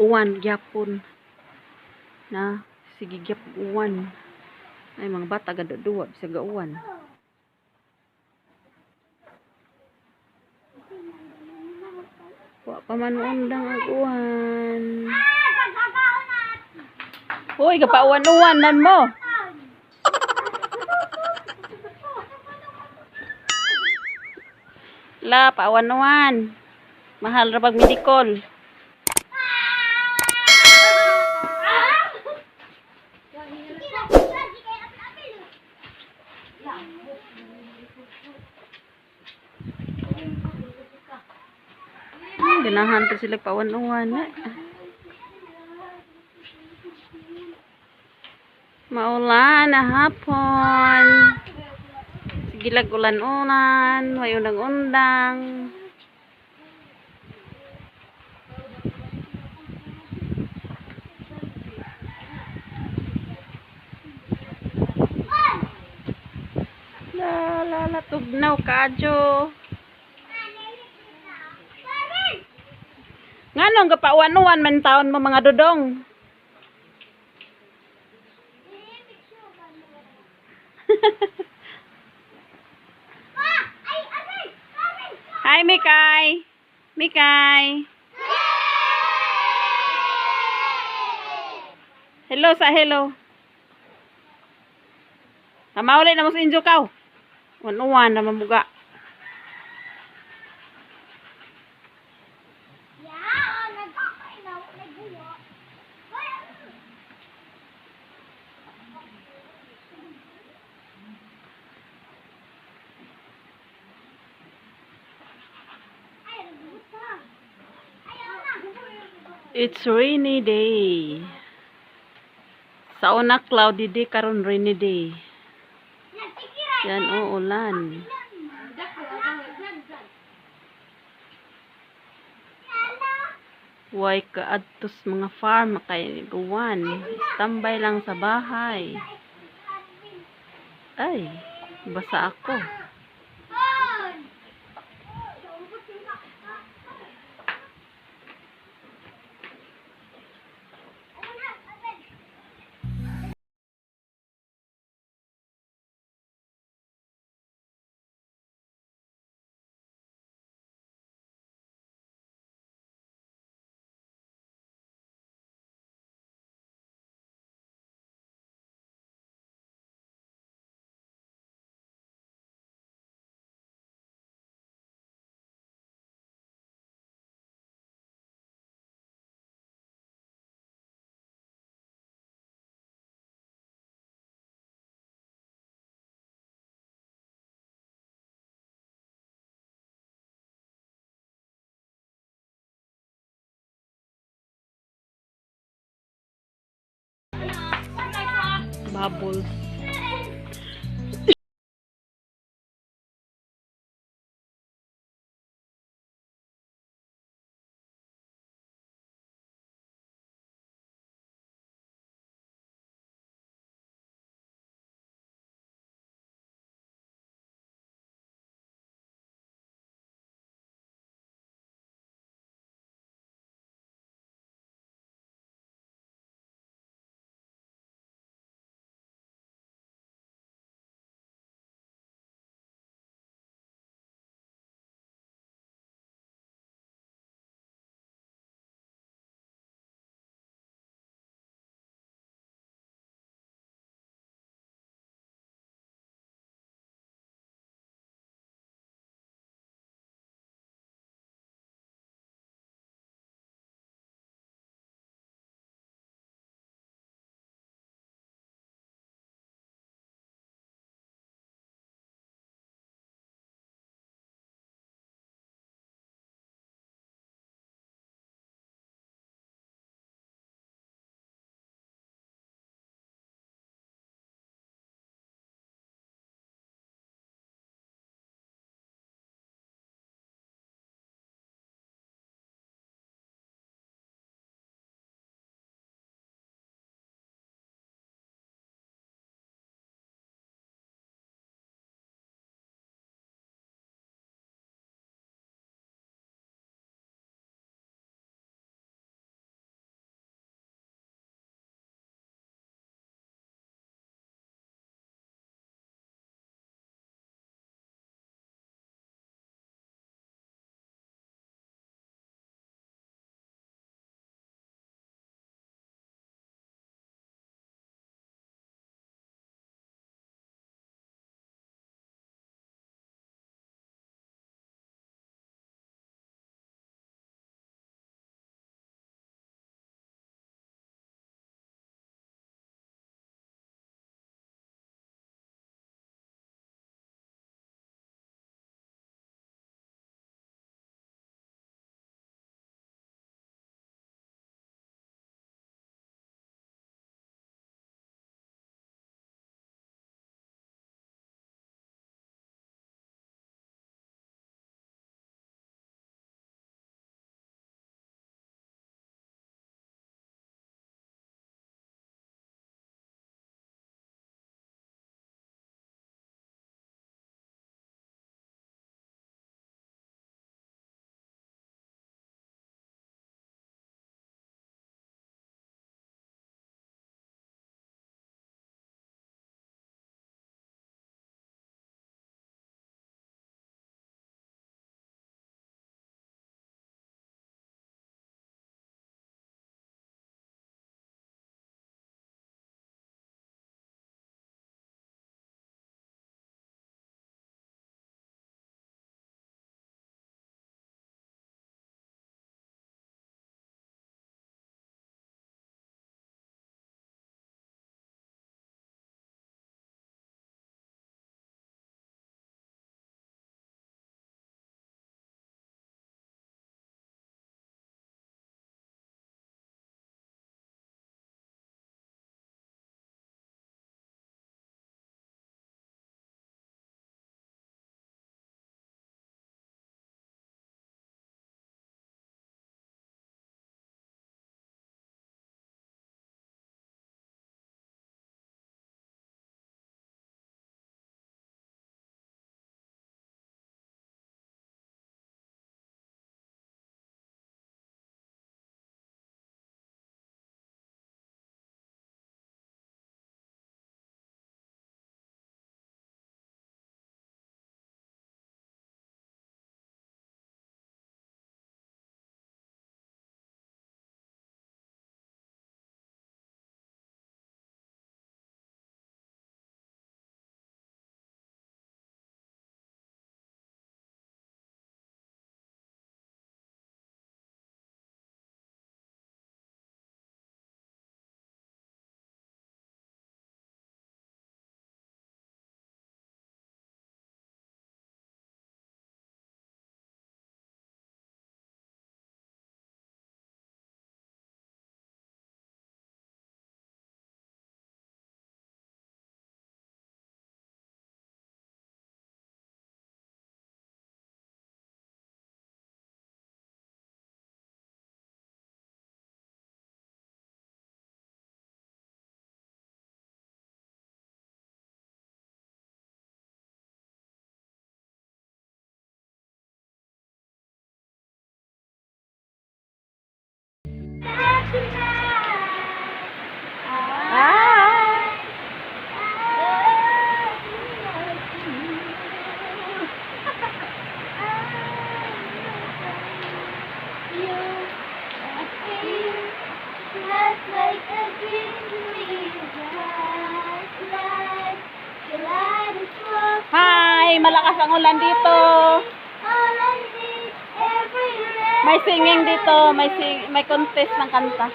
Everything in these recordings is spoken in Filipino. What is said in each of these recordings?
uwan gyapon na sige gyap uwan ay mga bata gadaduwa bisag uwan. Wa pa man undang ang uwan. Hoy, gapauwan-uwan nan mo. La, pauwan-uwan. Mahal ra pag medikol. Ganahan pa sila pauwan-uwan. Maulan na hapon. Sige lag ulan-ulan, may undang-undang. La tugnaw kadyo. Nganong gapauwan-uwan man taon mo mga dodong? Hi, Mikay. Mikay. Hello sa hello. Mauli na mo sa injo kaw. Uwan-uwan na mamuga. It's rainy day. Sa una cloudy day karon rainy day. Yan ulan. Way kaadtos mga farm kay guwan. Standby lang sa bahay. Ay, basa ako. Bubbles. Ah! Hi! Malakas ang ulan dito. May singing dito. May contest ng kanta.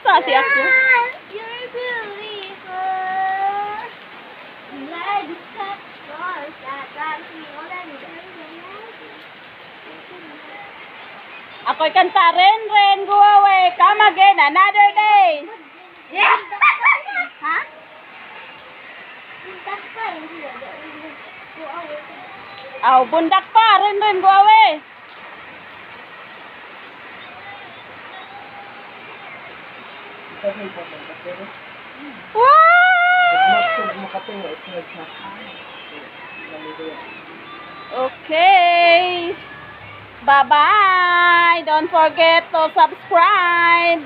Sasi ako. Ako'y kanta rin, go away, come again, another day. Ha? Aw, bundak pa, rin, go away. Okay. Bye-bye. Don't forget to subscribe.